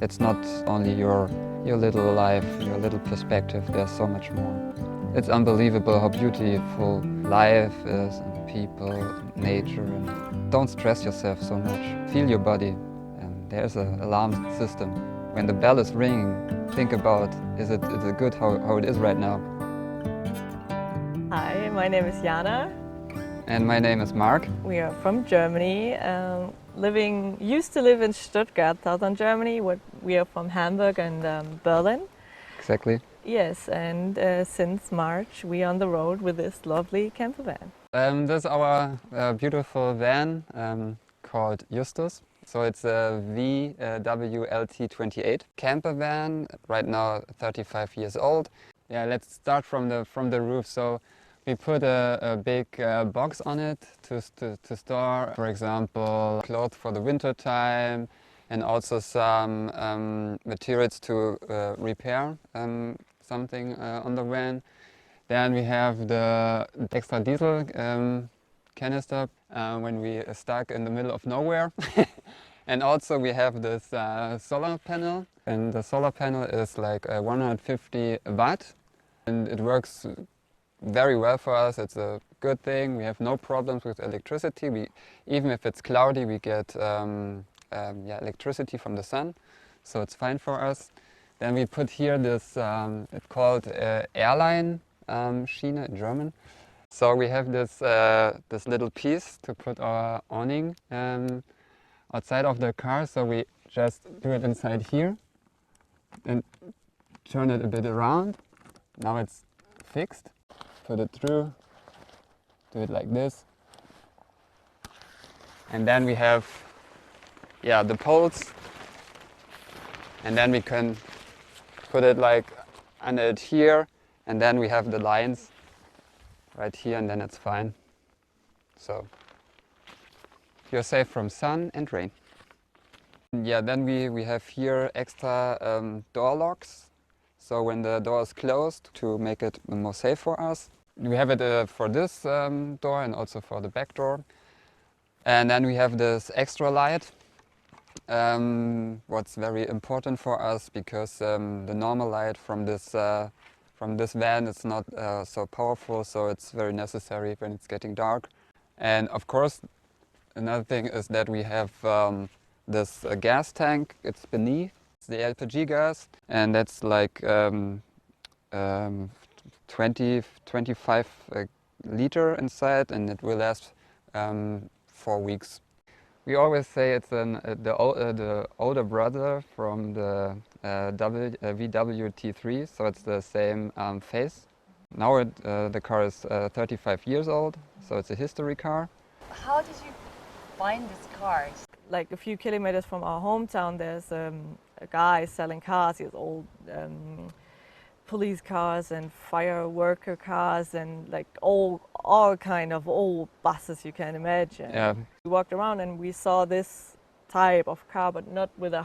It's not only your little life, your little perspective, there's so much more. It's unbelievable how beautiful life is, and people, and nature, and don't stress yourself so much. Feel your body, and there's an alarm system. When the bell is ringing, think about, is it good how it is right now? Hi, my name is Jana. And my name is Marc. We are from Germany, used to live in Stuttgart, southern Germany. We are from Hamburg and Berlin. Exactly. Yes, and since March we are on the road with this lovely camper van. This is our beautiful van called Justus. So it's a VW LT 28 camper van, right now 35 years old. Yeah, let's start from the roof. So we put a big box on it to store, for example, clothes for the winter time, and also some materials to repair something on the van. Then we have the extra diesel canister when we are stuck in the middle of nowhere. And also we have this solar panel, and the solar panel is like 150 watt, and it works very well for us. It's a good thing. We have no problems with electricity. Even if it's cloudy, we get electricity from the sun, so it's fine for us. Then we put here this, it's called airline Schiene in German. So we have this this little piece to put our awning outside of the car. So we just do it inside here and turn it a bit around. Now it's fixed. Put it through. Do it like this. And then we have the poles. And then we can put it like under it here. And then we have the lines right here, and then it's fine. So you're safe from sun and rain. Yeah, then we have here extra door locks. So when the door is closed, to make it more safe for us. We have it for this door and also for the back door. And then we have this extra light. What's very important for us, because the normal light from this van is not so powerful, so it's very necessary when it's getting dark. And of course, another thing is that we have this gas tank. It's beneath. It's the LPG gas, and that's like 25 liter inside, and it will last 4 weeks. We always say it's the older brother from the VW T3, so it's the same face. Now the car is 35 years old, so it's a history car. How did you find this car? Like a few kilometers from our hometown, there's a guy selling cars. He has old police cars and fire worker cars and like all kind of old buses you can imagine. Yeah. We walked around and we saw this type of car, but not with a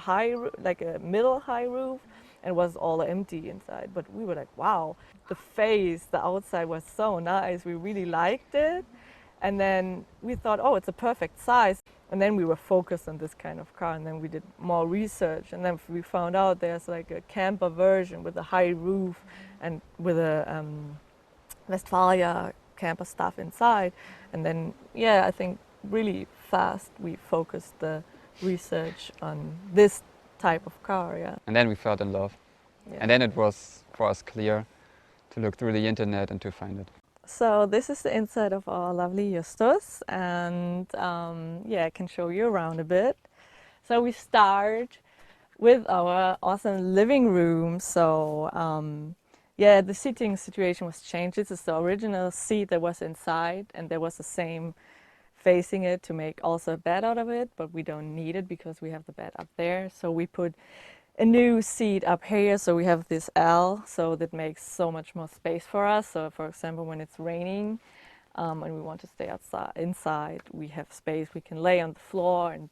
like a middle high roof, and was all empty inside. But we were like, wow, the outside was so nice. We really liked it. And then we thought, oh, it's a perfect size. And then we were focused on this kind of car, and then we did more research, and then we found out there's like a camper version with a high roof and with a Westfalia camper stuff inside. And then, yeah, I think really fast we focused the research on this type of car, yeah. And then we fell in love. Yeah. And then it was for us clear to look through the internet and to find it. So this is the inside of our lovely Justus, and I can show you around a bit. So we start with our awesome living room. So the seating situation was changed. This is the original seat that was inside, and there was the same facing it to make also a bed out of it, but we don't need it because we have the bed up there. So we put a new seat up here, so we have this L, so that makes so much more space for us. So for example, when it's raining and we want to stay inside, we have space. We can lay on the floor and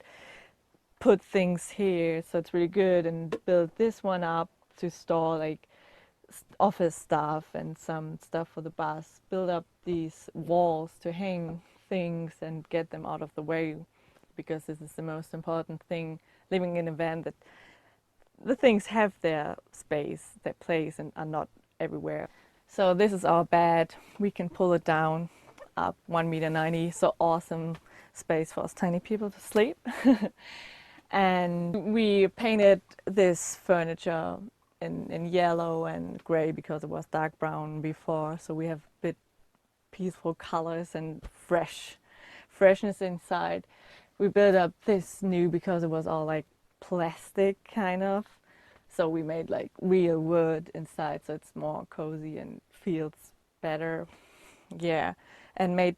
put things here, so it's really good. And build this one up to store like office stuff and some stuff for the bus. Build up these walls to hang things and get them out of the way, because this is the most important thing living in a van, that the things have their space, their place, and are not everywhere. So this is our bed. We can pull it down up 1.90 m, so awesome space for us tiny people to sleep. And we painted this furniture in yellow and gray because it was dark brown before, so we have a bit peaceful colors and freshness inside. We built up this new because it was all like plastic kind of, so we made like real wood inside, so it's more cozy and feels better. Yeah, and made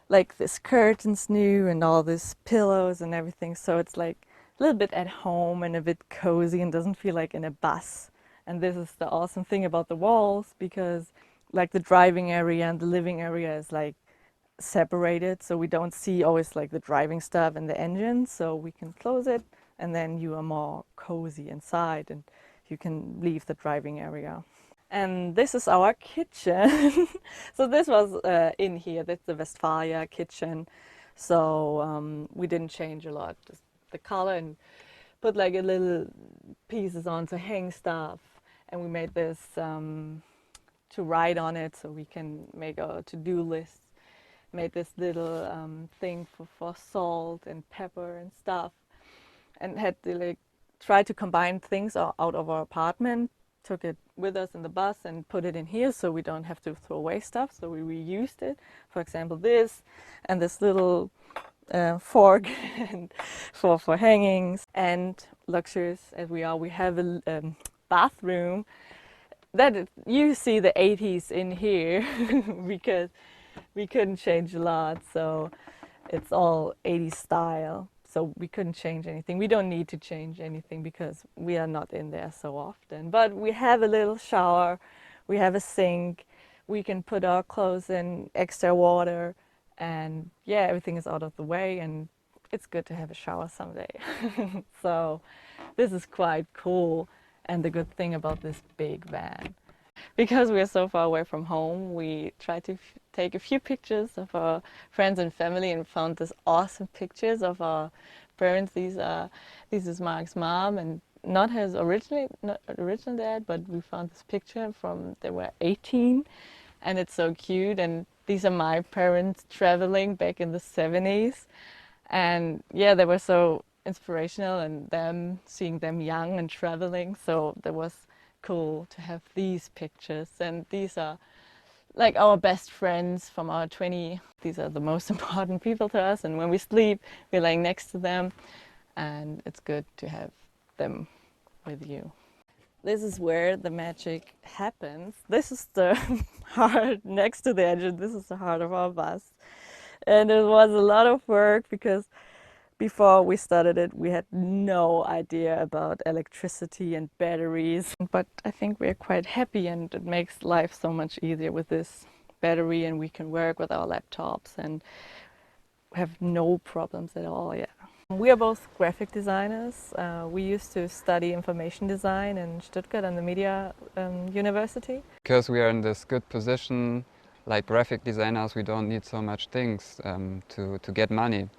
like this curtains new and all these pillows and everything, so it's like a little bit at home and a bit cozy and doesn't feel like in a bus. And this is the awesome thing about the walls, because like the driving area and the living area is like separated, so we don't see always like the driving stuff and the engine, so we can close it and then you are more cozy inside and you can leave the driving area. And this is our kitchen. So this was in here, that's the Westfalia kitchen. So we didn't change a lot, just the color, and put like a little pieces on to hang stuff. And we made this to write on it, so we can make a to-do list. Made this little thing for salt and pepper and stuff, and had to like try to combine things out of our apartment. Took it with us in the bus and put it in here, so we don't have to throw away stuff. So we reused it. For example, this and this little fork and for hangings. And luxurious as we are, we have a bathroom that you see the 80s in here because we couldn't change a lot, so it's all 80s style. So we couldn't change anything. We don't need to change anything because we are not in there so often. But we have a little shower, we have a sink, we can put our clothes in, extra water, and yeah, everything is out of the way, and it's good to have a shower someday. So this is quite cool, and the good thing about this big van. Because we are so far away from home, we tried to take a few pictures of our friends and family and found this awesome pictures of our parents. This is Marc's mom, and not his original dad, but we found this picture from they were 18, and it's so cute. And these are my parents traveling back in the 70s, and yeah, they were so inspirational, and them seeing them young and traveling. So there was cool to have these pictures, and these are like our best friends from our 20. These are the most important people to us, and when we sleep we're laying next to them, and it's good to have them with you. This is where the magic happens. This is the heart next to the engine. This is the heart of our bus, and it was a lot of work because before we started it, we had no idea about electricity and batteries. But I think we're quite happy, and it makes life so much easier with this battery, and we can work with our laptops and have no problems at all. Yeah. We are both graphic designers. We used to study information design in Stuttgart and the Media University. Because we are in this good position, like graphic designers, we don't need so much things to get money.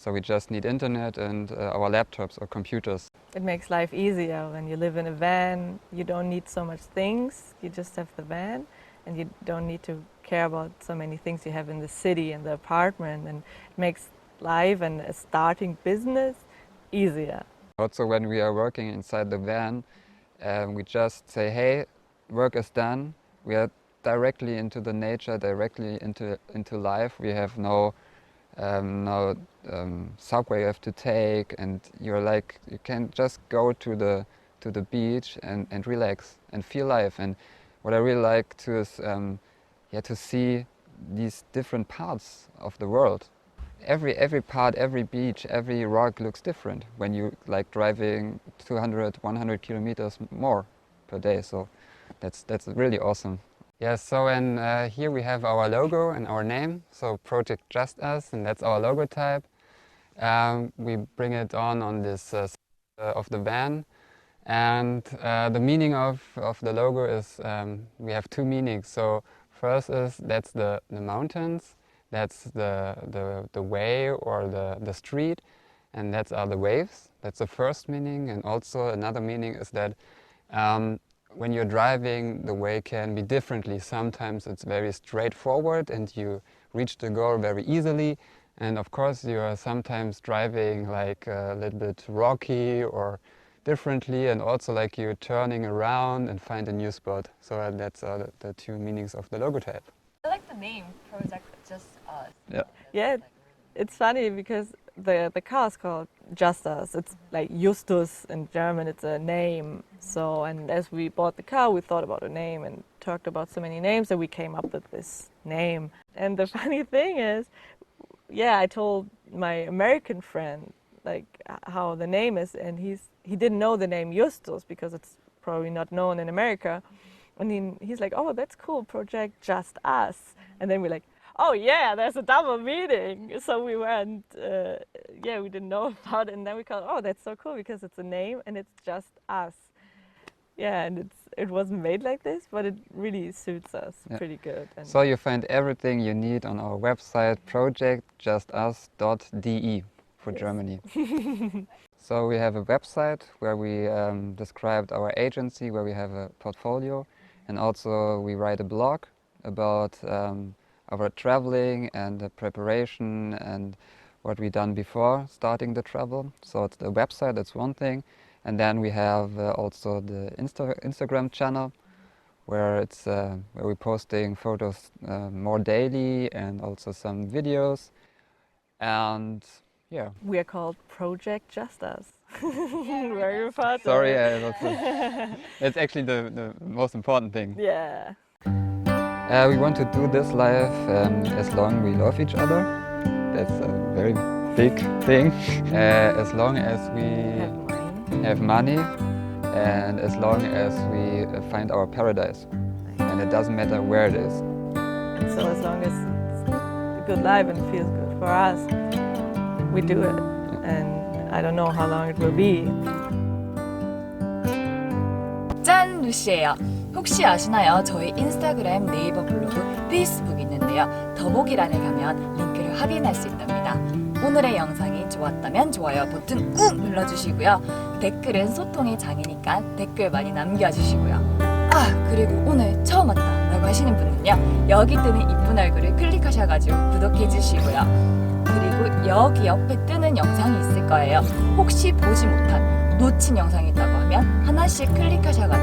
So we just need internet and our laptops or computers. It makes life easier when you live in a van. You don't need so much things, you just have the van, and you don't need to care about so many things you have in the city and the apartment, and it makes life and a starting business easier. Also, when we are working inside the van, we just say, hey, work is done. We are directly into the nature, directly into life. We have no subway you have to take, and you're like, you can just go to the beach and relax and feel life. And what I really like to is to see these different parts of the world. Every part, every beach, every rock looks different when you like driving 200, 100 kilometers more per day. So that's really awesome. Yes, so and here we have our logo and our name, so Project Just Us, and that's our logo type. We bring it on this of the van, and the meaning of the logo is we have two meanings. So first is that's the mountains, that's the way or the street, and that's are the waves. That's the first meaning, and also another meaning is that when you're driving, the way can be differently. Sometimes it's very straightforward and you reach the goal very easily, and of course you are sometimes driving like a little bit rocky or differently, and also like you're turning around and find a new spot. So that's the two meanings of the logotype. I like the name, Project Just Us. Yeah. Yeah, it's funny because the car is called Just Us. It's like Justus in German, it's a name. So, and as we bought the car, we thought about a name and talked about so many names that we came up with this name. And the funny thing is, yeah, I told my American friend like how the name is, and he didn't know the name Justus because it's probably not known in America. And then he's like, oh, that's cool, Project Just Us. And then we're like, oh yeah, there's a double meaning. So we went, yeah, we didn't know about it. And then we called, oh, that's so cool because it's a name and it's just us. Yeah, and it wasn't made like this, but it really suits us pretty good. And so you find everything you need on our website, projectjustus.de for Germany. So we have a website where we described our agency, where we have a portfolio, and also we write a blog about our traveling and the preparation and what we done before starting the travel. So it's the website, that's one thing. And then we have also the Instagram channel where it's where we're posting photos more daily and also some videos. And yeah. we are called Project Just Us. Very fun. Sorry, it's actually the most important thing. Yeah. We want to do this life as long we love each other. That's a very big thing. As long as we have money and as long as we find our paradise. And it doesn't matter where it is. And so as long as it's a good life and feels good for us, we do it. And I don't know how long it will be. 짠! 루시예요. 혹시 아시나요? 저희 인스타그램, 네이버 블로그, 페이스북이 있는데요. 더보기란에 가면 링크를 확인할 수 있답니다. 오늘의 영상이 좋았다면 좋아요 버튼 꾹 눌러주시고요. 댓글은 소통의 장이니까 댓글 많이 남겨주시고요. 아, 그리고 오늘 처음 왔다 라고 하시는 분은요. 여기 뜨는 이쁜 얼굴을 클릭하셔가지고 구독해주시고요. 그리고 여기 옆에 뜨는 영상이 있을 거예요. 혹시 보지 못한 놓친 영상이 있다고 하면 하나씩 클릭하셔가지고